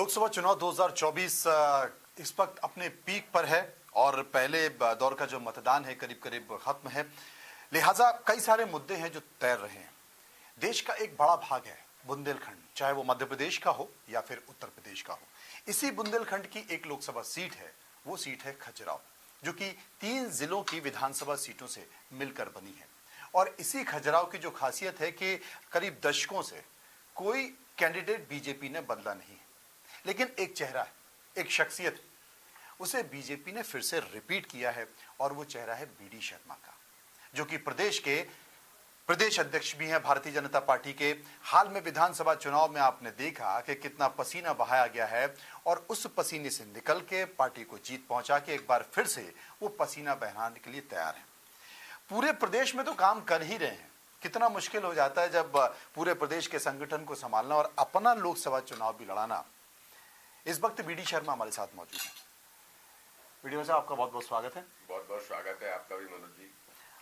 लोकसभा चुनाव 2024 इस वक्त अपने पीक पर है और पहले दौर का जो मतदान है करीब करीब खत्म है। लिहाजा कई सारे मुद्दे हैं जो तैर रहे हैं। देश का एक बड़ा भाग है बुंदेलखंड, चाहे वो मध्य प्रदेश का हो या फिर उत्तर प्रदेश का हो। इसी बुंदेलखंड की एक लोकसभा सीट है, वो सीट है खजुराहो, जो कि 3 जिलों की विधानसभा सीटों से मिलकर बनी है। और इसी खजुराहो की जो खासियत है कि करीब दशकों से कोई कैंडिडेट बीजेपी ने बदला नहीं है, लेकिन एक चेहरा है, एक शख्सियत है, उसे बीजेपी ने फिर से रिपीट किया है और वो चेहरा है बीडी शर्मा का, जो कि प्रदेश के प्रदेश अध्यक्ष भी हैं भारतीय जनता पार्टी के। हाल में विधानसभा चुनाव में आपने देखा कि कितना पसीना बहाया गया है और उस पसीने से निकल के पार्टी को जीत पहुंचा के एक बार फिर से वो पसीना बहाने के लिए तैयार है। पूरे प्रदेश में तो काम कर ही रहे हैं। कितना मुश्किल हो जाता है जब पूरे प्रदेश के संगठन को संभालना और अपना लोकसभा चुनाव भी लड़ाना। इस वक्त बीडी शर्मा हमारे साथ मौजूद है। बीडी साहब, आपका बहुत बहुत स्वागत है। बहुत बहुत स्वागत है आपका भी मनोज जी।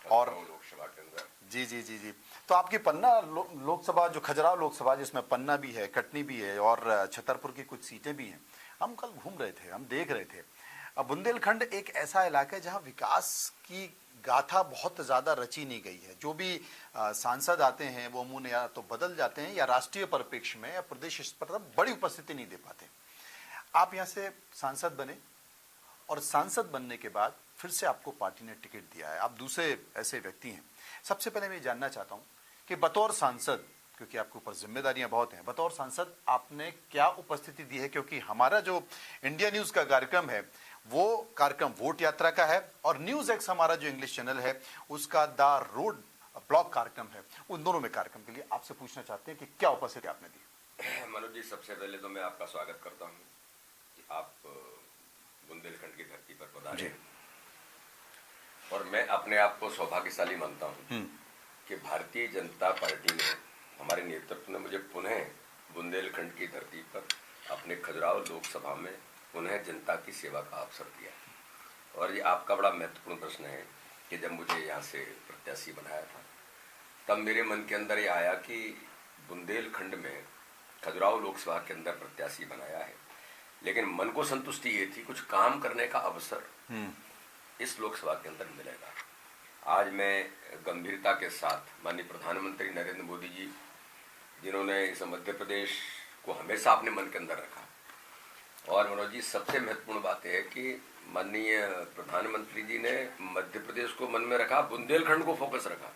और लोकसभा के अंदर जी। तो आपकी पन्ना लोकसभा, जो खजुराहो लोकसभा, जिसमें पन्ना भी है, कटनी भी है और छतरपुर की कुछ सीटें भी हैं। हम कल घूम रहे थे, हम देख रहे थे। अब बुंदेलखंड एक ऐसा इलाका है जहां विकास की गाथा बहुत ज्यादा रची नहीं गई है। जो भी सांसद आते हैं वो मुंह या तो बदल जाते हैं या राष्ट्रीय परिप्रेक्ष्य में या प्रदेश स्तर पर बड़ी उपस्थिति नहीं दे पाते। आप यहाँ से सांसद बने और सांसद बनने के बाद फिर से आपको पार्टी ने टिकट दिया है। आप दूसरे ऐसे व्यक्ति हैं। सबसे पहले मैं जानना चाहता हूं कि बतौर सांसद, क्योंकि आपके ऊपर जिम्मेदारियां बहुत हैं, बतौर सांसद आपने क्या उपस्थिति दी है? क्योंकि हमारा जो इंडिया न्यूज का कार्यक्रम है वो कार्यक्रम वोट यात्रा का है और न्यूज एक्स हमारा जो इंग्लिश चैनल है उसका द रोड ब्लॉग कार्यक्रम है। उन दोनों में कार्यक्रम के लिए आपसे पूछना चाहते हैं कि क्या उपस्थिति आपने दी? मनोज जी, सबसे पहले तो मैं आपका स्वागत करता हूँ कि आप बुंदेलखंड की धरती पर पधारे और मैं अपने आप को सौभाग्यशाली मानता हूँ कि भारतीय जनता पार्टी ने, हमारे नेतृत्व ने मुझे पुनः बुंदेलखंड की धरती पर अपने खजुराहो लोकसभा में पुनः जनता की सेवा का अवसर दिया। और ये आपका बड़ा महत्वपूर्ण प्रश्न है कि जब मुझे यहाँ से प्रत्याशी बनाया था तब मेरे मन के अंदर ये आया कि बुंदेलखंड में खजुराहो लोकसभा के अंदर प्रत्याशी बनाया है, लेकिन मन को संतुष्टि ये थी कुछ काम करने का अवसर इस लोकसभा के अंदर मिलेगा। आज मैं गंभीरता के साथ माननीय प्रधानमंत्री नरेंद्र मोदी जी, जिन्होंने इस मध्य प्रदेश को हमेशा अपने मन के अंदर रखा, और मनोज जी सबसे महत्वपूर्ण बात है कि माननीय प्रधानमंत्री जी ने मध्य प्रदेश को मन में रखा, बुंदेलखंड को फोकस रखा।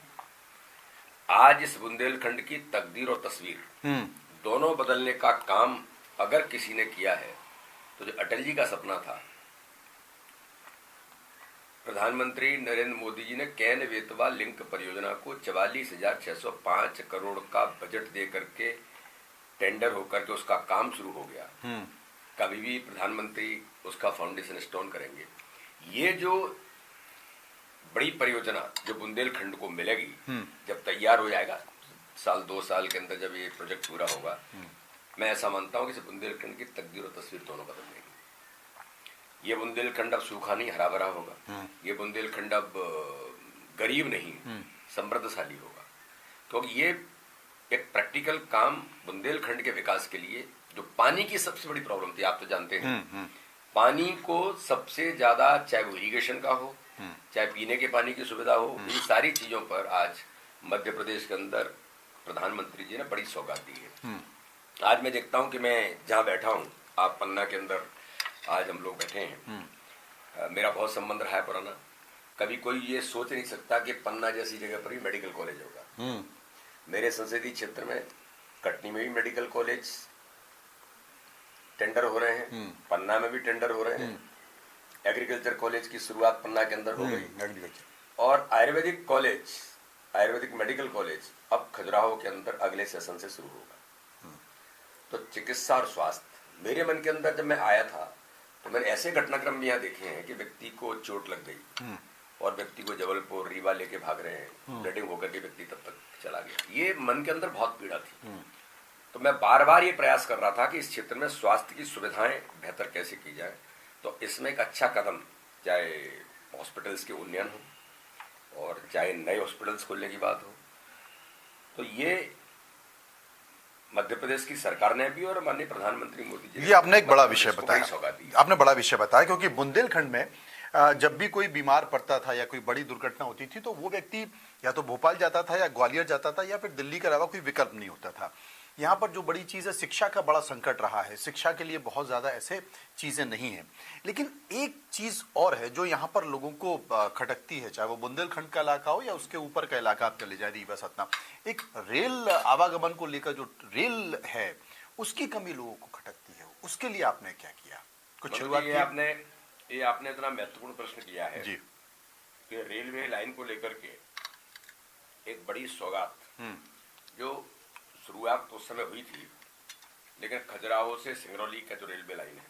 आज इस बुंदेलखंड की तकदीर और तस्वीर दोनों बदलने का काम अगर किसी ने किया है तो जो अटल जी का सपना था, प्रधानमंत्री नरेंद्र मोदी जी ने कैन वेतवा लिंक परियोजना को 44,605 करोड़ का बजट दे करके टेंडर होकर के उसका काम शुरू हो गया। कभी भी प्रधानमंत्री उसका फाउंडेशन स्टोन करेंगे। ये जो बड़ी परियोजना जो बुंदेलखंड को मिलेगी, जब तैयार हो जाएगा, साल 2 साल के अंदर जब ये प्रोजेक्ट पूरा होगा, मैं ऐसा मानता हूँ कि बुंदेलखंड की तकदीर और तस्वीर दोनों बदल जाएगी। ये बुंदेलखंड अब सूखा नहीं, हरा भरा होगा। ये बुंदेलखंड अब गरीब नहीं, समृद्धशाली होगा। क्योंकि ये एक प्रैक्टिकल काम बुंदेलखंड के विकास के लिए, जो पानी की सबसे बड़ी प्रॉब्लम थी, आप तो जानते हैं, पानी को सबसे ज्यादा, चाहे वो इरिगेशन का हो, चाहे पीने के पानी की सुविधा हो, इन सारी चीजों पर आज मध्य प्रदेश के अंदर प्रधानमंत्री जी ने बड़ी सौगात दी है। आज मैं देखता हूं कि मैं जहां बैठा हूं, आप पन्ना के अंदर आज हम लोग बैठे हैं। मेरा बहुत संबंध रहा है पुराना। कभी कोई ये सोच नहीं सकता कि पन्ना जैसी जगह पर ही मेडिकल कॉलेज होगा। मेरे संसदीय क्षेत्र में कटनी में भी मेडिकल कॉलेज टेंडर हो रहे हैं, पन्ना में भी टेंडर हो रहे हैं। एग्रीकल्चर कॉलेज की शुरुआत पन्ना के अंदर हो गई और Ayurvedic college, Ayurvedic medical college अब खजुराहो के अंदर अगले सेशन से शुरू होगा। तो चिकित्सा और स्वास्थ्य, मेरे मन के अंदर जब मैं आया था तो मैंने ऐसे घटनाक्रम भी यहाँ देखे हैं कि व्यक्ति को चोट लग गई और व्यक्ति को जबलपुर रीवा लेके भाग रहे हैं, ब्लीडिंग होकर के व्यक्ति तब तक चला गया। ये मन के अंदर बहुत पीड़ा थी। तो मैं बार बार ये प्रयास कर रहा था कि इस क्षेत्र में स्वास्थ्य की सुविधाएं बेहतर कैसे की जाए। तो इसमें एक अच्छा कदम, चाहे हॉस्पिटल्स के उन्नयन हो और चाहे नए हॉस्पिटल्स खोलने की बात हो, तो ये मध्य प्रदेश की सरकार ने भी और माननीय प्रधानमंत्री मोदी जी ने ये आपने एक बड़ा मध्य विषय प्रदेश को बड़ी बताया, सौगात दी। आपने बड़ा विषय बताया, क्योंकि बुंदेलखंड में जब भी कोई बीमार पड़ता था या कोई बड़ी दुर्घटना होती थी तो वो व्यक्ति या तो भोपाल जाता था या ग्वालियर जाता था या फिर दिल्ली के अलावा कोई विकल्प नहीं होता था। यहाँ पर जो बड़ी चीज़ है, शिक्षा का बड़ा संकट रहा है, शिक्षा के लिए बहुत ज़्यादा ऐसे चीज़ें नहीं हैं। लेकिन एक चीज़ और है जो यहाँ पर लोगों को खटकती है, चाहे वो बुंदेलखंड का इलाका हो या उसके ऊपर का इलाका आप चले जाए, रीवा सतना, एक रेल आवागमन को लेकर जो रेल है उसकी कमी लोगों को खटकती है। उसके लिए आपने क्या किया, कुछ शुरुआत की? ये आपने इतना महत्वपूर्ण प्रश्न किया है जी। कि रेलवे लाइन को लेकर के एक बड़ी सौगात जो शुरुआत तो उस समय हुई थी, लेकिन खजुराहो से सिंगरौली का जो रेलवे लाइन है,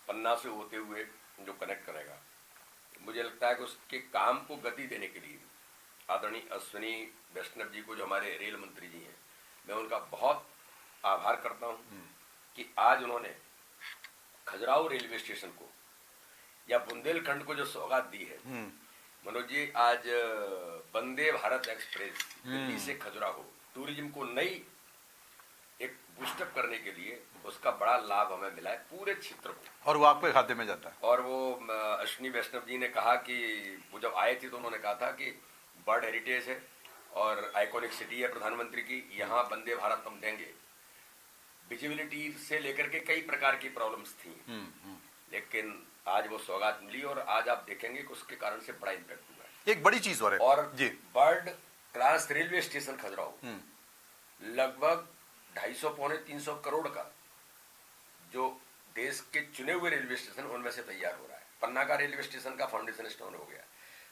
पन्ना से होते हुए जो कनेक्ट करेगा, मुझे लगता है कि उसके काम को गति देने के लिए आदरणीय अश्विनी वैष्णव जी को, जो हमारे रेल मंत्री जी हैं, मैं उनका बहुत आभार करता हूं कि आज उन्होंने खजुराहो रेलवे स्टेशन को या बुंदेलखंड को जो सौगात दी है। मनोज जी, आज वंदे भारत एक्सप्रेस दिल्ली से खजुराहो टूरिज्म को नई एक बूस्टअप करने के लिए उसका बड़ा लाभ हमें मिला है पूरे क्षेत्र को, और वो आपके खाते में जाता है। और वो अश्विनी वैष्णव जी ने कहा कि वो जब आए थे तो उन्होंने कहा था कि वर्ल्ड हेरिटेज है और आइकॉनिक सिटी है प्रधानमंत्री की, यहाँ वंदे भारत हम देंगे। विजिबिलिटी से लेकर के कई प्रकार की प्रॉब्लम्स थी, लेकिन आज वो सौगात मिली और आज आप देखेंगे कि उसके कारण से बड़ा इम्पैक्ट हुआ है। एक बड़ी चीज और है, और जी, world class railway station Khajuraho लगभग 250 पौने 300 करोड़ का जो देश के चुने हुए रेलवे स्टेशन उनमें से तैयार हो रहा है। पन्ना का रेलवे स्टेशन का फाउंडेशन स्टोन हो गया,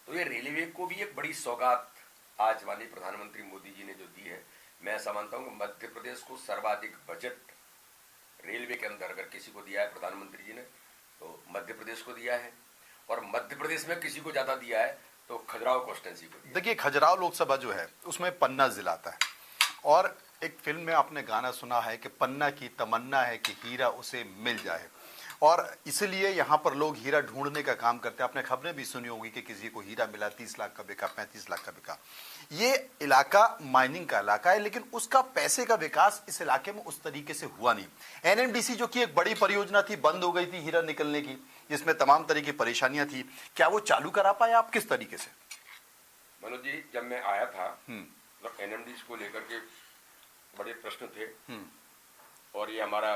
तो ये रेलवे को भी एक बड़ी सौगात आज माननीय प्रधानमंत्री मोदी जी ने जो दी है। मैं ऐसा मानता हूँ कि मध्य प्रदेश को सर्वाधिक बजट रेलवे के अंदर अगर किसी को दिया है प्रधानमंत्री जी ने तो मध्य प्रदेश को दिया है, और मध्य प्रदेश में किसी को ज्यादा दिया है तो खजुराहो कॉन्स्टिट्यूंसी को दिया। देखिए, खजुराहो लोकसभा जो है उसमें पन्ना जिला आता है, और एक फिल्म में आपने गाना सुना है कि पन्ना की तमन्ना है कि हीरा उसे मिल जाए, और इसलिए यहाँ पर लोग हीरा ढूंढने का काम करते हैं। आपने खबरें भी सुनी होगी कि किसी को हीरा मिला, 30 लाख का बिका, 35 लाख का बिका। ये इलाका माइनिंग का इलाका है, लेकिन उसका पैसे का विकास इस इलाके में उस तरीके से हुआ नहीं। एनएमडीसी जो कि एक बड़ी परियोजना थी, बंद हो गई थी हीरा निकलने की, जिसमें तमाम तरह की परेशानियां थी, क्या वो चालू करा पाए आप, किस तरीके से? मनोज जी, जब मैं आया था तो एनएमडीसी को लेकर के बड़े प्रश्न थे, और ये हमारा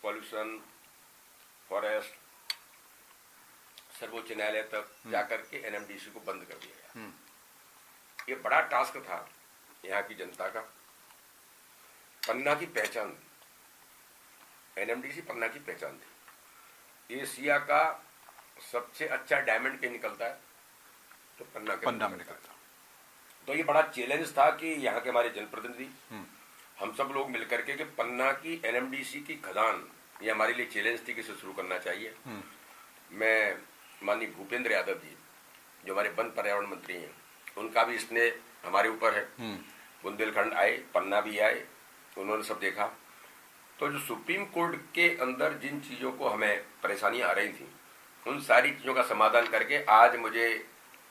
पॉल्यूशन, फॉरेस्ट, सर्वोच्च न्यायालय तक जाकर के एनएमडीसी को बंद कर दिया गया। ये बड़ा टास्क था यहाँ की जनता का। पन्ना की पहचान, एनएमडीसी पन्ना की पहचान थी। एशिया का सबसे अच्छा डायमंड के निकलता है तो पन्ना में निकलता। तो ये बड़ा चैलेंज था कि यहाँ के हमारे जनप्रतिनिधि, हम सब लोग मिलकर के कि पन्ना की एनएमडीसी की खदान, ये हमारे लिए चैलेंज थी कि इसे शुरू करना चाहिए। मैं माननीय भूपेंद्र यादव जी जो हमारे वन पर्यावरण मंत्री हैं, उनका भी स्नेह हमारे ऊपर है। बुंदेलखंड आए, पन्ना भी आए, उन्होंने सब देखा। तो जो सुप्रीम कोर्ट के अंदर जिन चीज़ों को हमें परेशानियां आ रही थी, उन सारी चीज़ों का समाधान करके आज मुझे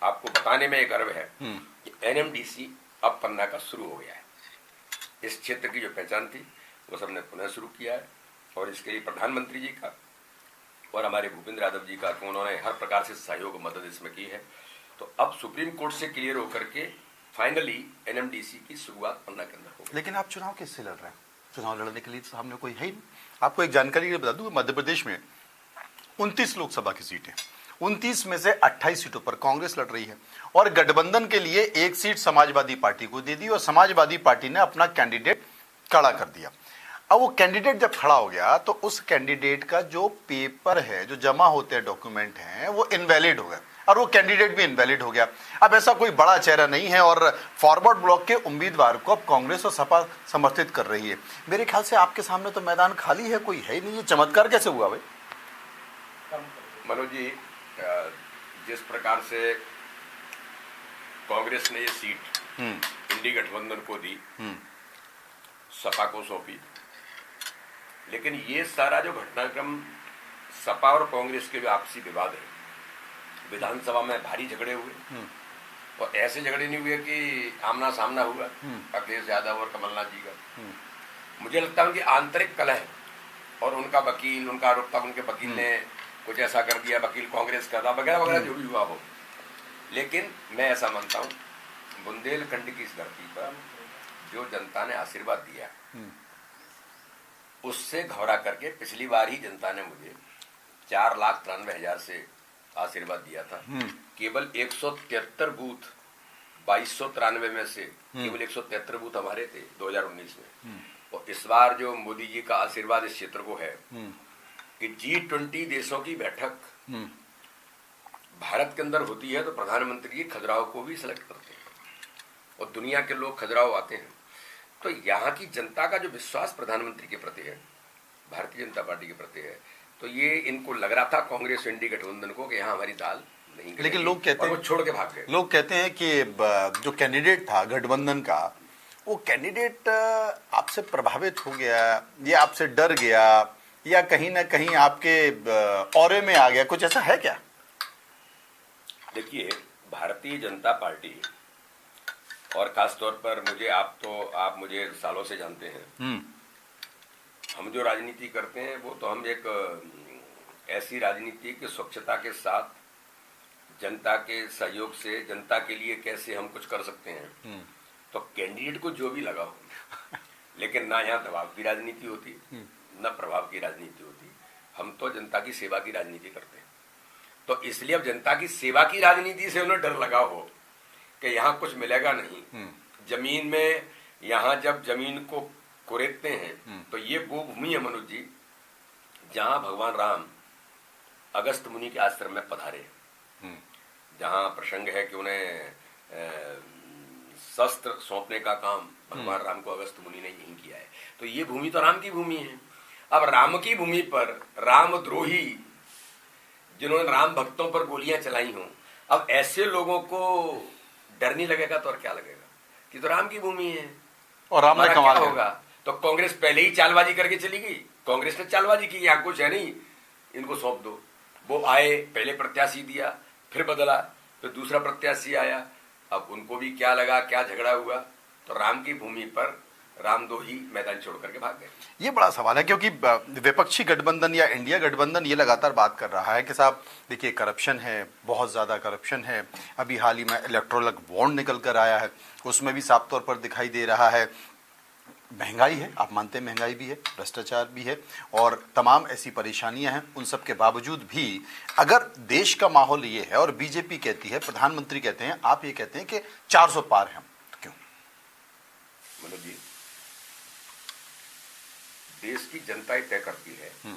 आपको बताने में गर्व है कि एनएमडीसी अब पन्ना का शुरू हो गया है। इस क्षेत्र की जो पहचान थी वो सबने पुनः शुरू किया है, और इसके लिए प्रधानमंत्री जी का और हमारे भूपेंद्र यादव जी का, तो उन्होंने हर प्रकार से सहयोग मदद इसमें की है। तो अब सुप्रीम कोर्ट से क्लियर होकर के फाइनली एनएमडीसी की शुरुआत पन्ना के अंदर होगी। लेकिन आप चुनाव किससे लड़ रहे हैं? चुनाव लड़ने के लिए तो सामने कोई है ही नहीं। आपको एक जानकारी बता दूं, मध्य प्रदेश में 29 लोकसभा की सीटें, 29 में से 28 सीटों पर कांग्रेस लड़ रही है, और गठबंधन के लिए एक सीट समाजवादी पार्टी को दे दी, और समाजवादी पार्टी ने अपना कैंडिडेट खड़ा कर दिया। अब वो कैंडिडेट जब खड़ा हो गया तो उस कैंडिडेट का जो पेपर है, जो जमा होते हैं डॉक्यूमेंट हैं, वो इनवैलिड हो गया, और वो कैंडिडेट भी इनवैलिड हो गया। अब ऐसा कोई बड़ा चेहरा नहीं है, और फॉरवर्ड ब्लॉक के उम्मीदवार को अब कांग्रेस और सपा समर्थित कर रही है। मेरे ख्याल से आपके सामने तो मैदान खाली है, कोई है ही नहीं। ये चमत्कार कैसे हुआ भाई? मनोज जी, जिस प्रकार से कांग्रेस ने ये सीट इंडी गठबंधन को दी, सपा को सौंपी, लेकिन ये सारा जो घटनाक्रम सपा और कांग्रेस के जो आपसी विवाद है, विधानसभा में भारी झगड़े हुए, और ऐसे झगड़े नहीं हुए कि आमना सामना हुआ अखिलेश यादव और कमलनाथ जी का। मुझे लगता है उनकी आंतरिक कलह और उनका वकील, उनका आरोप था उनके वकील ने कुछ ऐसा कर दिया, वकील कांग्रेस का था, वगैरह वगैरह जो भी हुआ हो। लेकिन मैं ऐसा मानता हूँ, बुंदेलखंड की इस धरती पर जो जनता ने आशीर्वाद दिया, उससे घबरा करके पिछली बार ही जनता ने मुझे 4,93,000 से आशीर्वाद दिया था। केवल 173 बूथ 2293 में से केवल 173 बूथ हमारे थे 2019 में। और इस बार जो मोदी जी का आशीर्वाद इस क्षेत्र को है कि G20 देशों की बैठक भारत के अंदर होती है तो प्रधानमंत्री जी खजुराहो को भी सिलेक्ट करते हैं और दुनिया के लोग खजुराहो आते हैं। तो यहाँ की जनता का जो विश्वास प्रधानमंत्री के प्रति है, भारतीय जनता पार्टी के प्रति है, तो ये इनको लग रहा था कांग्रेस एनडीए गठबंधन को कि यहाँ हमारी दाल नहीं, लेकिन लोग कहते हैं, वो छोड़ के भाग गए। लोग कहते हैं कि जो कैंडिडेट था गठबंधन का, वो कैंडिडेट आपसे प्रभावित हो गया या आपसे डर गया या कहीं ना कहीं आपके ऑरे में आ गया, कुछ ऐसा है क्या? देखिए, भारतीय जनता पार्टी और खासतौर पर आप मुझे सालों से जानते हैं, हम जो राजनीति करते हैं वो तो हम एक ऐसी राजनीति की स्वच्छता के साथ जनता के सहयोग से जनता के लिए कैसे हम कुछ कर सकते हैं। तो कैंडिडेट को जो भी लगा हो, लेकिन ना यहाँ दबाव की राजनीति होती न प्रभाव की राजनीति होती। हम तो जनता की सेवा की राजनीति करते हैं। तो इसलिए अब जनता की सेवा की राजनीति से उन्हें डर लगा हो कि यहाँ कुछ मिलेगा नहीं। जमीन में यहाँ जब जमीन को कुरेदते हैं तो ये वो भूमि है मनोज जी जहाँ भगवान राम अगस्त मुनि के आश्रम में पधारे, जहाँ प्रसंग है कि उन्हें शस्त्र सौंपने का काम भगवान राम को अगस्त मुनि ने यही किया है। तो ये भूमि तो राम की भूमि है। अब राम की भूमि पर रामद्रोही जिन्होंने राम भक्तों पर गोलियां चलाई हों, अब ऐसे लोगों को डर नहीं लगेगा तो और क्या लगेगा कि तो राम की भूमि है और राम ने कमाल होगा। तो कांग्रेस पहले ही चालबाजी करके चली गई। कांग्रेस ने चालबाजी की, यहाँ कुछ है नहीं, इनको सौंप दो। वो आए, पहले प्रत्याशी दिया, फिर बदला, फिर दूसरा प्रत्याशी आया। अब उनको भी क्या लगा, क्या झगड़ा हुआ, तो राम की भूमि पर रामदोही मैदान छोड़ करके भाग गए। ये बड़ा सवाल है क्योंकि विपक्षी गठबंधन या इंडिया गठबंधन ये लगातार बात कर रहा है कि साहब देखिए करप्शन है, बहुत ज़्यादा करप्शन है। अभी हाल ही में इलेक्टोरल बॉन्ड निकल कर आया है, उसमें भी साफ तौर पर दिखाई दे रहा है महंगाई है, आप मानते हैं महंगाई भी है, भ्रष्टाचार भी है और तमाम ऐसी परेशानियां हैं। उन सब के बावजूद भी अगर देश का माहौल ये है और बीजेपी कहती है, प्रधानमंत्री कहते हैं, आप ये कहते हैं कि 400 पार है, तो क्यों? मनोज जी, देश की जनता ही तय करती है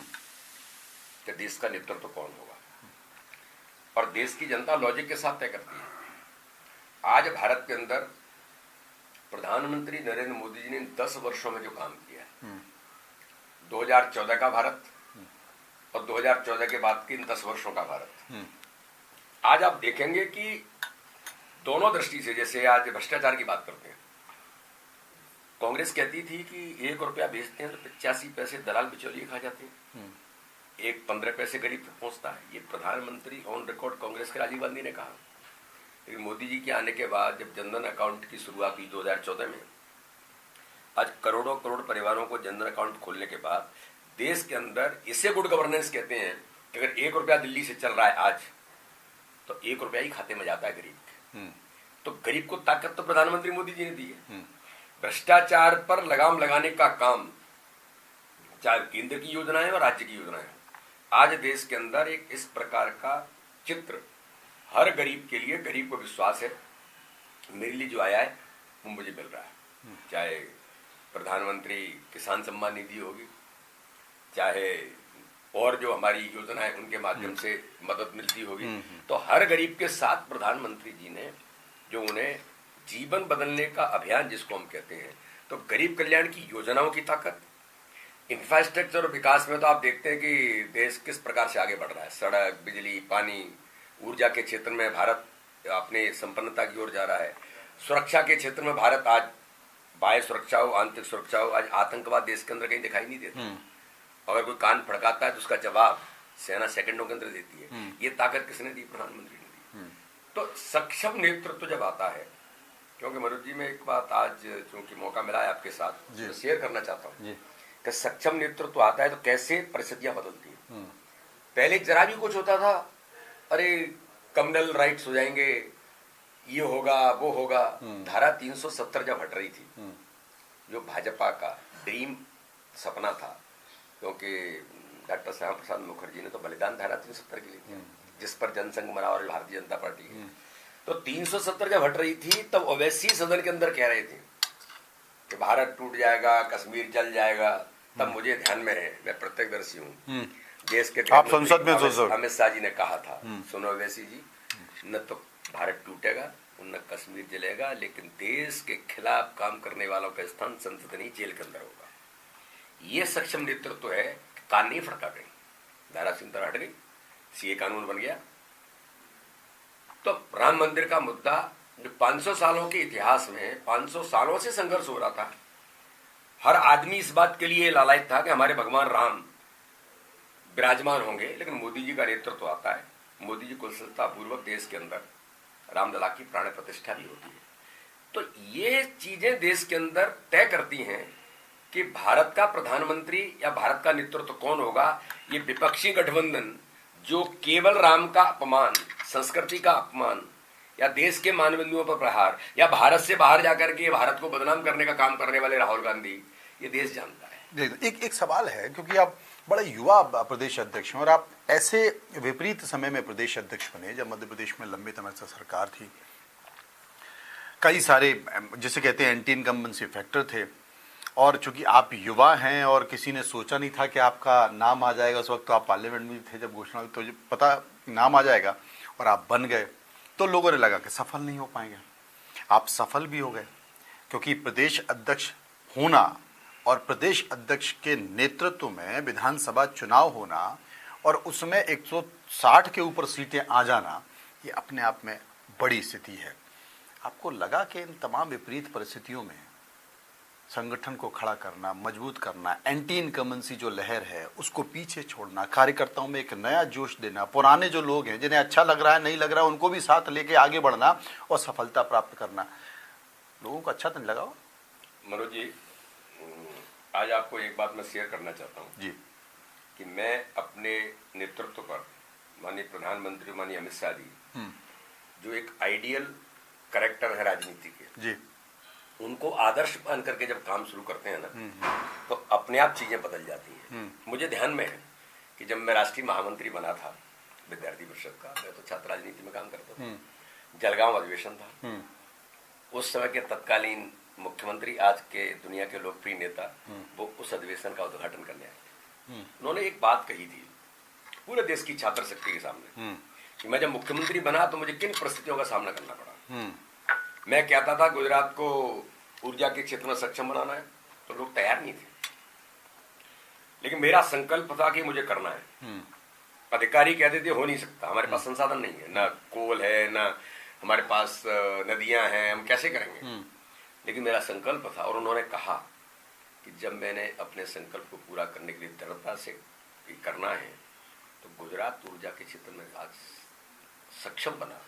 कि देश का नेतृत्व कौन होगा और देश की जनता लॉजिक के साथ तय करती है। आज भारत के अंदर प्रधानमंत्री नरेंद्र मोदी जी ने 10 वर्षों में जो काम किया है, 2014 का भारत और 2014 के बाद के इन 10 वर्षों का भारत, आज आप देखेंगे कि दोनों दृष्टि से, जैसे आज भ्रष्टाचार की बात करते हैं, कांग्रेस कहती थी कि 1 रुपया बेचते हैं तो 85 पैसे दलाल बिचौलिए खा जाते हैं, 15 पैसे गरीब तक पहुंचता है। ये प्रधानमंत्री ऑन रिकॉर्ड कांग्रेस के राजीव गांधी ने कहा। लेकिन मोदी जी के आने के बाद जब जनधन अकाउंट की शुरुआत हुई 2014 में, आज करोड़ों करोड़ परिवारों को जनधन अकाउंट खोलने के बाद देश के अंदर, इसे गुड गवर्नेंस कहते हैं कि अगर 1 रुपया दिल्ली से चल रहा है आज, तो 1 रुपया ही खाते में जाता है गरीब के। तो गरीब को ताकत तो प्रधानमंत्री मोदी जी ने दी है। भ्रष्टाचार पर लगाम लगाने का काम चाहे केंद्र की योजनाएं और राज्य की योजनाएं, आज देश के अंदर एक इस प्रकार का चित्र हर गरीब के लिए, गरीब को विश्वास है मेरे लिए जो आया है वो मुझे मिल रहा है। चाहे प्रधानमंत्री किसान सम्मान निधि होगी, चाहे और जो हमारी योजनाएं उनके माध्यम से मदद मिलती होगी, तो हर गरीब के साथ प्रधानमंत्री जी ने जो उन्हें जीवन बदलने का अभियान जिसको हम कहते हैं, तो गरीब कल्याण की योजनाओं की ताकत, इंफ्रास्ट्रक्चर और विकास में तो आप देखते हैं कि देश किस प्रकार से आगे बढ़ रहा है। सड़क, बिजली, पानी, ऊर्जा के क्षेत्र में भारत अपने संपन्नता की ओर जा रहा है। सुरक्षा के क्षेत्र में भारत आज बाह्य सुरक्षा हो, आंतरिक सुरक्षा हो, आज आतंकवाद देश के अंदर कहीं दिखाई नहीं देता। अगर कोई कान फड़काता है तो उसका जवाब सेना सेकंडों के अंदर देती है। ये ताकत किसने दी? प्रधानमंत्री ने दी। तो सक्षम नेतृत्व जब आता है क्योंकि मनोज जी, मैं एक बात आज चूंकि मौका मिला है आपके साथ जी। तो शेयर करना चाहता हूँ जी। कि सक्षम नेतृत्व आता है तो कैसे परिस्थितियां बदलती हैं। पहले जरा भी कुछ होता था, अरे कम्युनल राइट्स हो जाएंगे, ये होगा वो होगा। धारा 370 जब हट रही थी, जो भाजपा का ड्रीम सपना था, क्योंकि डॉक्टर श्यामा प्रसाद मुखर्जी ने तो बलिदान धारा 370 के लिए किया, जिस पर जनसंघ बना और भारतीय जनता पार्टी है। तो 370 जब हट रही थी तब ओवैसी सदन के अंदर कह रहे थे कि भारत टूट जाएगा, कश्मीर जल जाएगा। तब मुझे ध्यान में है, मैं प्रत्यक्षदर्शी हूँ, देश के आप संसद में अमित शाह जी ने कहा था, सुनो ओवैसी जी, न तो भारत टूटेगा न कश्मीर जलेगा, लेकिन देश के खिलाफ काम करने वालों का स्थान संसद नहीं जेल के अंदर होगा। ये सक्षम नेतृत्व है। कान नहीं फड़का गई, धारा 370 हट गई, सीए कानून बन गया। तो राम मंदिर का मुद्दा जो 500 सालों के इतिहास में 500 सालों से संघर्ष हो रहा था, हर आदमी इस बात के लिए लालायित था कि हमारे भगवान राम विराजमान होंगे, लेकिन मोदी जी का नेतृत्व आता है, मोदी जी कुशलता पूर्वक देश के अंदर रामलला की प्राण प्रतिष्ठा भी होती है। तो ये चीजें देश के अंदर तय करती हैं कि भारत का प्रधानमंत्री या भारत का नेतृत्व कौन होगा। ये विपक्षी गठबंधन जो केवल राम का अपमान, संस्कृति का अपमान या देश के मानदंडों पर प्रहार या भारत से बाहर जाकर के भारत को बदनाम करने का काम करने वाले राहुल गांधी, ये देश जानता है। एक सवाल है, क्योंकि आप बड़े युवा प्रदेश अध्यक्ष हैं और आप ऐसे विपरीत समय में प्रदेश अध्यक्ष बने जब मध्य प्रदेश में लंबे समय से सरकार थी, कई सारे जिसे कहते हैं एंटी इनकम्बेंसी फैक्टर थे, और चूंकि आप युवा हैं और किसी ने सोचा नहीं था कि आपका नाम आ जाएगा, उस वक्त तो आप पार्लियामेंट में थे जब घोषणा हुई, तो पता नाम आ जाएगा और आप बन गए, तो लोगों ने लगा कि सफल नहीं हो पाएंगे। आप सफल भी हो गए, क्योंकि प्रदेश अध्यक्ष होना और प्रदेश अध्यक्ष के नेतृत्व में विधानसभा चुनाव होना और उसमें 160 के ऊपर सीटें आ जाना, ये अपने आप में बड़ी स्थिति है। आपको लगा कि इन तमाम विपरीत परिस्थितियों में संगठन को खड़ा करना, मजबूत करना, एंटी इनकम्बेंसी जो लहर है उसको पीछे छोड़ना, कार्यकर्ताओं में एक नया जोश देना, पुराने जो लोग हैं जिन्हें अच्छा लग रहा है, नहीं लग रहा है, उनको भी साथ लेके आगे बढ़ना और सफलता प्राप्त करना, लोगों को अच्छा तो नहीं लगा? मनोज जी, आज आपको एक बात मैं शेयर करना चाहता हूँ जी, कि मैं अपने नेतृत्व पर माननीय प्रधानमंत्री माननीय अमित शाह जी जो एक आइडियल कैरेक्टर है राजनीति के जी, उनको आदर्श मान करके जब काम शुरू करते हैं ना, तो अपने आप चीजें बदल जाती हैं। मुझे ध्यान में है कि जब मैं राष्ट्रीय महामंत्री बना था विद्यार्थी परिषद का, मैं तो छात्र राजनीति में काम करता था, जलगांव अधिवेशन था, उस समय के तत्कालीन मुख्यमंत्री आज के दुनिया के लोकप्रिय नेता वो उस अधिवेशन का उद्घाटन करने आए थे। उन्होंने एक बात कही थी पूरे देश की छात्र शक्ति के सामने कि मैं जब मुख्यमंत्री बना तो मुझे किन परिस्थितियों का सामना करना पड़ा। मैं कहता था गुजरात को ऊर्जा के क्षेत्र में सक्षम बनाना है, तो लोग तैयार नहीं थे, लेकिन मेरा संकल्प था कि मुझे करना है। अधिकारी कहते थे हो नहीं सकता, हमारे पास संसाधन नहीं है, ना कोल है, ना हमारे पास नदियां हैं, हम कैसे करेंगे। लेकिन मेरा संकल्प था और उन्होंने कहा कि जब मैंने अपने संकल्प को पूरा करने के लिए दृढ़ता से करना है तो गुजरात ऊर्जा के क्षेत्र में आज सक्षम बना।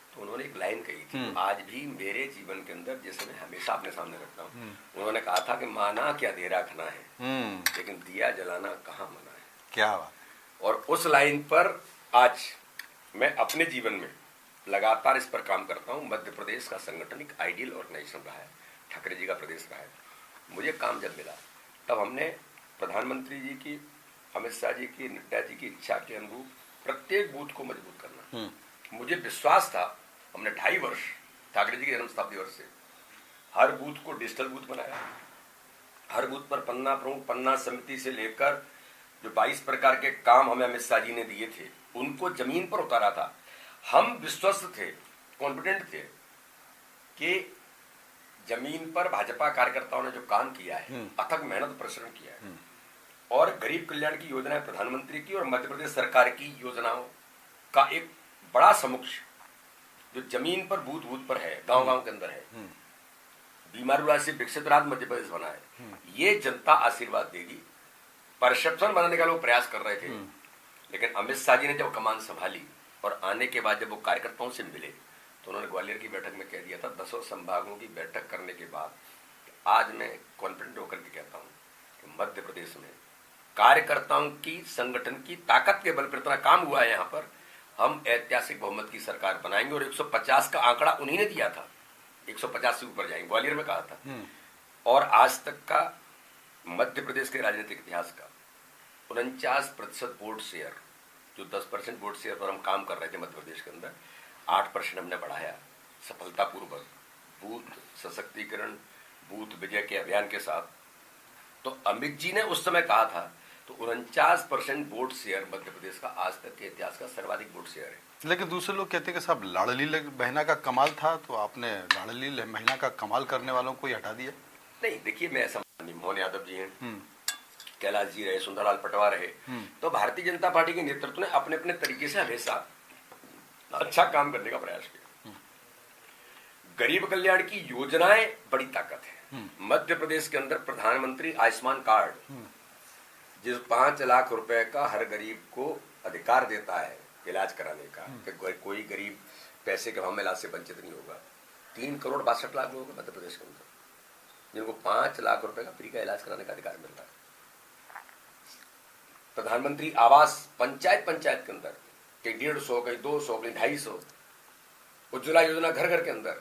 तो उन्होंने एक लाइन कही थी आज भी मेरे जीवन के अंदर, जिसे मैं हमेशा अपने सामने रखता हूँ। उन्होंने कहा था कि माना कि अंधेरा खाना है लेकिन दिया जलाना कहाँ मना है। क्या बात। और उस लाइन पर आज मैं अपने जीवन में लगातार इस पर काम करता हूँ। मध्य प्रदेश का संगठन एक आइडियल ऑर्गेनाइजेशन रहा है, ठाकरे जी का प्रदेश रहा है। मुझे काम जब मिला तब हमने प्रधानमंत्री जी की, अमित शाह जी की, नड्डा जी की इच्छा के अनुरूप प्रत्येक बूथ को मजबूत करना। मुझे विश्वास था, हमने 2.5 वर्ष ठाकरे जी के जन्म शताब्दी वर्ष से हर बूथ को डिजिटल बूथ बनाया। हर बूथ पर पन्ना प्रमुख, पन्ना समिति से लेकर जो 22 प्रकार के काम हमें अमित शाह जी ने दिए थे उनको जमीन पर उतारा था। हम विश्वस्त थे, कॉन्फिडेंट थे कि जमीन पर भाजपा कार्यकर्ताओं ने जो काम किया है, अथक मेहनत परिश्रम किया है, और गरीब कल्याण की योजनाएं प्रधानमंत्री की और मध्य प्रदेश सरकार की योजनाओं का एक बड़ा समुच्चय जो जमीन पर बूथ बूथ पर है, गांव गांव के अंदर है, बीमारूला से विकसित राज्य मध्य प्रदेश बना है। ये जनता आशीर्वाद देगी। परसेप्शन बनाने का लोग प्रयास कर रहे थे, लेकिन अमित शाह जी ने जब कमान संभाली और आने के बाद जब वो कार्यकर्ताओं से मिले तो उन्होंने ग्वालियर की बैठक में कह दिया था, 10 संभागों की बैठक करने के बाद आज मैं कॉन्फिडेंट होकर के कहता हूं कि मध्य प्रदेश में कार्यकर्ताओं की, संगठन की ताकत के बल पर इतना काम हुआ है, यहां पर हम ऐतिहासिक बहुमत की सरकार बनाएंगे। और 150 का आंकड़ा उन्हीं ने दिया था, 150 से ऊपर जाएंगे, ग्वालियर में कहा था। और आज तक का मध्य प्रदेश के राजनीतिक इतिहास का 49% वोट शेयर, जो 10% वोट शेयर पर हम काम कर रहे थे मध्य प्रदेश के अंदर, 8% हमने बढ़ाया सफलतापूर्वक, बूथ सशक्तिकरण, बूथ विजय के अभियान के साथ। तो अमित जी ने उस समय कहा था, तो 49% वोट शेयर मध्य प्रदेश का आज तक के इतिहास का सर्वाधिक वोट शेयर है। लेकिन दूसरे लोग कहते हैं कि साहब लाडली बहना का कमाल था, तो आपने लाडली बहना का कमाल करने वालों को ही हटा दिया। नहीं, देखिए, मैं ऐसा मोहन यादव जी हैं, कैलाश जी रहे, सुंदरलाल पटवा रहे, तो भारतीय जनता पार्टी के नेतृत्व ने अपने अपने तरीके से हमेशा अच्छा काम करने का प्रयास किया। गरीब कल्याण की योजनाएं बड़ी ताकत है। मध्य प्रदेश के अंदर प्रधानमंत्री आयुष्मान कार्ड, जिस 5 लाख रुपए का हर गरीब को अधिकार देता है इलाज कराने का, कि कोई गरीब पैसे के अभाव में इलाज से वंचित नहीं होगा। 3,62,00,000 लोग मध्य प्रदेश के अंदर जिनको 5 लाख रुपए का फ्री का इलाज कराने का अधिकार मिल रहा है। प्रधानमंत्री आवास पंचायत के अंदर कहीं 150, कहीं 200, कहीं 250, उज्ज्वला योजना घर घर के अंदर,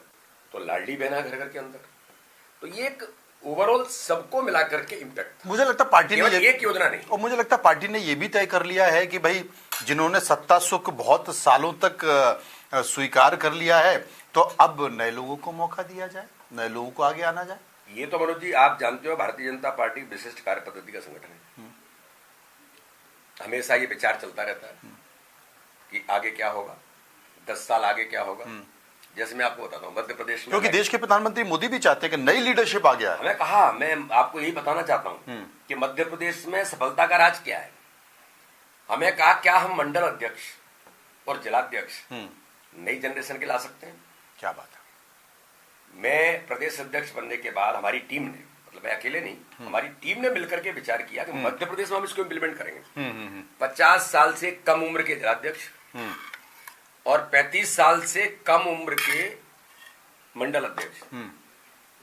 तो लाडली बहना घर घर के अंदर। तो ये एक ओवरऑल सबको मिलाकर के इम्पैक्ट, मुझे लगता पार्टी ने एक योजना नहीं, और मुझे लगता पार्टी ने ये भी तय कर लिया है कि भाई जिन्होंने सत्ता सुख बहुत सालों तक स्वीकार कर लिया है, तो अब नए लोगों को मौका दिया जाए, नए लोगों को आगे आना जाए। ये तो मनोज जी आप जानते हो, भारतीय जनता पार्टी विशिष्ट कार्य पद्धति का संगठन है। हमेशा ये विचार चलता रहता है कि आगे क्या होगा, 10 साल आगे क्या होगा। जैसे मैं आपको बताता हूँ, मध्य प्रदेश में, क्योंकि देश के प्रधानमंत्री मोदी भी चाहते हैं कि नई लीडरशिप आ गया है। हमें कहा, मैं आपको यही बताना चाहता हूँ कि मध्य प्रदेश में सफलता का राज क्या है। हमें कहा क्या हम मंडल अध्यक्ष और जिलाध्यक्ष नई जनरेशन के ला सकते हैं। क्या बात है। मैं प्रदेश अध्यक्ष बनने के बाद हमारी टीम ने, मतलब मैं अकेले नहीं, हमारी टीम ने मिलकर के विचार किया कि मध्य प्रदेश में हम इसको इम्प्लीमेंट करेंगे। 50 साल से कम उम्र के जिलाध्यक्ष और 35 साल से कम उम्र के मंडल अध्यक्ष,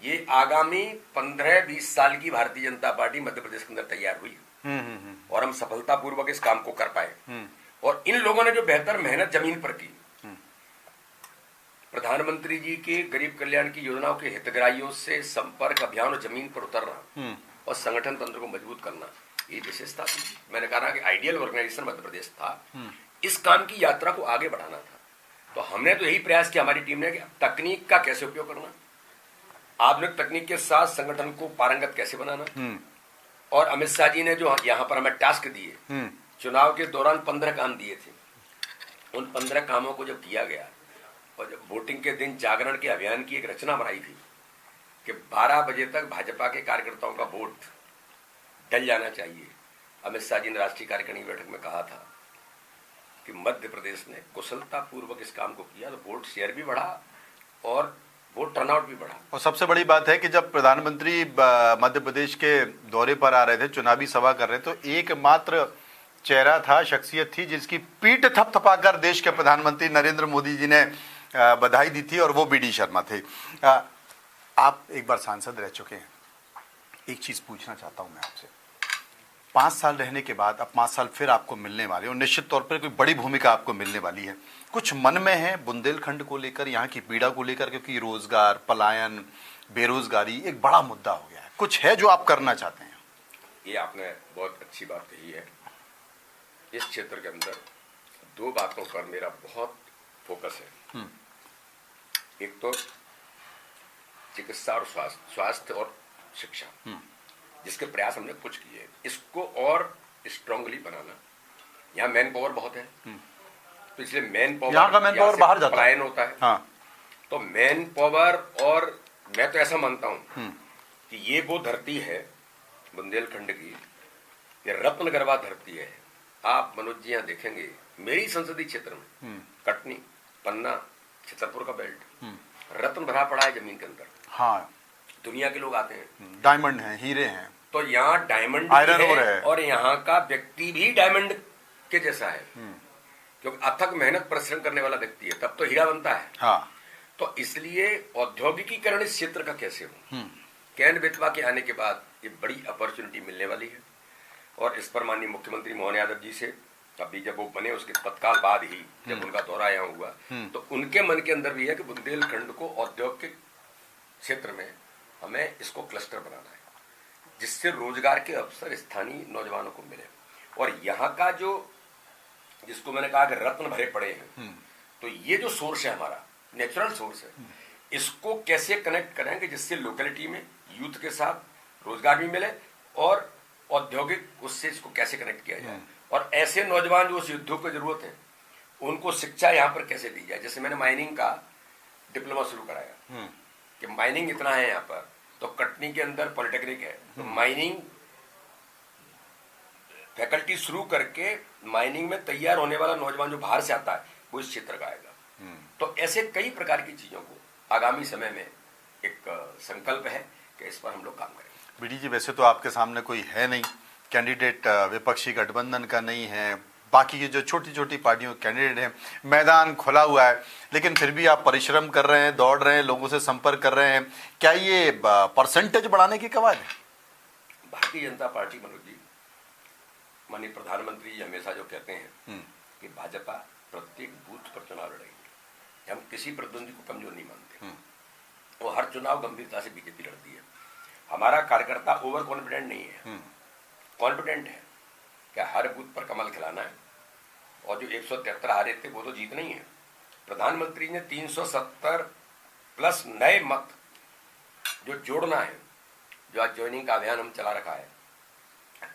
ये आगामी 15-20 साल की भारतीय जनता पार्टी मध्य प्रदेश के अंदर तैयार हुई और हम सफलतापूर्वक इस काम को कर पाए। और इन लोगों ने जो बेहतर मेहनत जमीन पर की, प्रधानमंत्री जी के गरीब कल्याण की योजनाओं के हितग्राहियों से संपर्क अभियान और जमीन पर उतरना और संगठन तंत्र को मजबूत करना, ये विशेषता थी। मैंने कहा कि आइडियल ऑर्गेनाइजेशन मध्य प्रदेश था, इस काम की यात्रा को आगे बढ़ाना था। तो हमने तो यही प्रयास किया, हमारी टीम ने, कि तकनीक का कैसे उपयोग करना, आधुनिक तकनीक के साथ संगठन को पारंगत कैसे बनाना। और अमित शाह जी ने जो यहाँ पर हमें टास्क दिए, चुनाव के दौरान 15 काम दिए थे, उन 15 कामों को जब किया गया और जब वोटिंग के दिन जागरण के अभियान की एक रचना बनाई थी कि 12 बजे तक भाजपा के कार्यकर्ताओं का वोट डल जाना चाहिए, अमित शाह जी ने राष्ट्रीय कार्यकारिणी बैठक में कहा था कि मध्य प्रदेश ने कुशलतापूर्वक इस काम को किया, तो वोट शेयर भी बढ़ा और वोट टर्नआउट भी बढ़ा। और सबसे बड़ी बात है कि जब प्रधानमंत्री मध्य प्रदेश के दौरे पर आ रहे थे, चुनावी सभा कर रहे थे, तो एकमात्र चेहरा था, शख्सियत थी जिसकी पीठ थपथपाकर देश के प्रधानमंत्री नरेंद्र मोदी जी ने बधाई दी थी, और वो बी डी शर्मा थे। आप एक बार सांसद रह चुके हैं, एक चीज पूछना चाहता हूं मैं आपसे। 5 साल रहने के बाद अब 5 साल फिर आपको मिलने वाले, और निश्चित तौर पर कोई बड़ी भूमिका आपको मिलने वाली है। कुछ मन में है बुंदेलखंड को लेकर, यहाँ की पीड़ा को लेकर, क्योंकि रोजगार, पलायन, बेरोजगारी एक बड़ा मुद्दा हो गया है। कुछ है जो आप करना चाहते हैं? ये आपने बहुत अच्छी बात कही है। इस क्षेत्र के अंदर 2 बातों पर मेरा बहुत फोकस है। एक तो चिकित्सा और स्वास्थ्य और शिक्षा, जिसके प्रयास हमने कुछ किए, इसको और स्ट्रांगली बनाना। यहाँ मैन पावर बहुत है, तो इसलिए मैन पावर, यहाँ का मैन पावर बाहर जाता है, पलायन होता है। हाँ। तो मैन पावर, और मैं तो ऐसा मानता हूं कि ये वो धरती है बुंदेलखंड की, ये रत्न गर्भा धरती है। आप मनोज जी यहाँ देखेंगे, मेरी संसदीय क्षेत्र में कटनी, पन्ना, छतरपुर का बेल्ट रत्न भरा पड़ा है जमीन के अंदर। हाँ, दुनिया के लोग आते हैं, डायमंड हैं, हीरे हैं, तो यहाँ डायमंड आयरन ओर है, और यहाँ का व्यक्ति भी डायमंड के जैसा है, क्योंकि अथक मेहनत परिश्रम करने वाला व्यक्ति है, तब तो हीरा बनता है। हाँ। तो इसलिए औद्योगिकीकरण इस क्षेत्र का कैसे हो। कैन बेतवा के आने के बाद ये बड़ी अपॉर्चुनिटी मिलने वाली है और इस पर माननीय मुख्यमंत्री मोहन यादव जी से अभी जब वो बने उसके तत्काल बाद ही जब उनका दौरा यहाँ हुआ तो उनके मन के अंदर भी है कि बुंदेलखंड को औद्योगिक क्षेत्र में हमें इसको क्लस्टर बनाना है जिससे रोजगार के अवसर स्थानीय नौजवानों को मिले। और यहाँ का जो जिसको मैंने कहा कि रत्न भरे पड़े हैं तो ये जो सोर्स है हमारा नेचुरल सोर्स है, इसको कैसे कनेक्ट करेंगे जिससे लोकेलिटी में यूथ के साथ रोजगार भी मिले और औद्योगिक उससे इसको कैसे कनेक्ट किया जाए और ऐसे नौजवान जो उस उद्योग की जरूरत है उनको शिक्षा यहाँ पर कैसे दी जाए। जैसे मैंने माइनिंग का डिप्लोमा शुरू कराया कि माइनिंग इतना है यहाँ पर, तो कटनी के अंदर पॉलिटेक्निक है तो माइनिंग फैकल्टी शुरू करके माइनिंग में तैयार होने वाला नौजवान जो बाहर से आता है वो इस क्षेत्र का आएगा। तो ऐसे कई प्रकार की चीजों को आगामी समय में एक संकल्प है कि इस पर हम लोग काम करेंगे। बीडी जी, वैसे तो आपके सामने कोई है नहीं कैंडिडेट, विपक्षी गठबंधन का नहीं है, बाकी की जो छोटी छोटी पार्टियों के कैंडिडेट हैं, मैदान खुला हुआ है, लेकिन फिर भी आप परिश्रम कर रहे हैं, दौड़ रहे हैं, लोगों से संपर्क कर रहे हैं। क्या ये परसेंटेज बढ़ाने की कवायद है? भारतीय जनता पार्टी, मनोज जी, माननीय प्रधानमंत्री जी हमेशा जो कहते हैं कि भाजपा प्रत्येक बूथ पर चुनाव लड़ेगी, हम किसी प्रतिद्वंदी को कमजोर नहीं मानते, वो हर चुनाव गंभीरता से बीजेपी लड़ती है। हमारा कार्यकर्ता ओवर कॉन्फिडेंट नहीं है, कॉन्फिडेंट है क्या हर बूथ पर कमल खिलाना है और जो 173 हारे थे वो तो जीत नहीं है। प्रधानमंत्री ने 370 प्लस नए मत जो जोड़ना है, जो आज ज्वाइनिंग का अभियान हम चला रखा है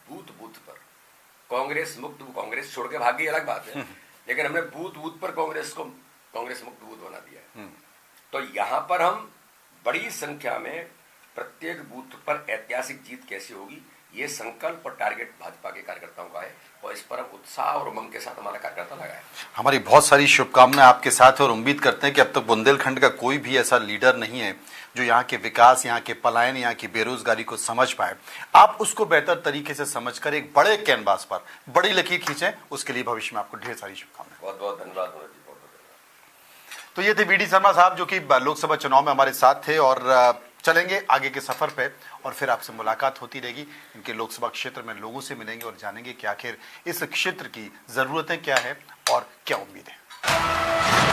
बूथ बूथ पर, कांग्रेस मुक्त कांग्रेस छोड़ के भागी अलग बात है, लेकिन हमने बूथ बूथ पर कांग्रेस को कांग्रेस मुक्त बूथ बना दिया है। तो यहाँ पर हम बड़ी संख्या में प्रत्येक बूथ पर ऐतिहासिक जीत कैसे होगी ये संकल्प और टारगेट भाजपा के कार्यकर्ताओं का है और इस पर हम उत्साह और उमंग के साथ हमारा कार्यकर्ता लगा है। हमारी बहुत सारी शुभकामनाएं आपके साथ है और उम्मीद करते हैं कि अब तक बुंदेलखंड का कोई भी ऐसा लीडर नहीं है जो यहाँ के विकास, यहाँ के पलायन, यहाँ की बेरोजगारी को समझ पाए। आप उसको बेहतर तरीके से समझकर एक बड़े कैनवास पर बड़ी लकीर खींचें, उसके लिए भविष्य में आपको ढेर सारी शुभकामनाएं। बहुत बहुत धन्यवाद। तो ये थे बीडी शर्मा साहब जो कि लोकसभा चुनाव में हमारे साथ थे और चलेंगे आगे के सफर पे और फिर आपसे मुलाकात होती रहेगी। इनके लोकसभा क्षेत्र में लोगों से मिलेंगे और जानेंगे कि आखिर इस क्षेत्र की जरूरतें क्या है और क्या उम्मीद है।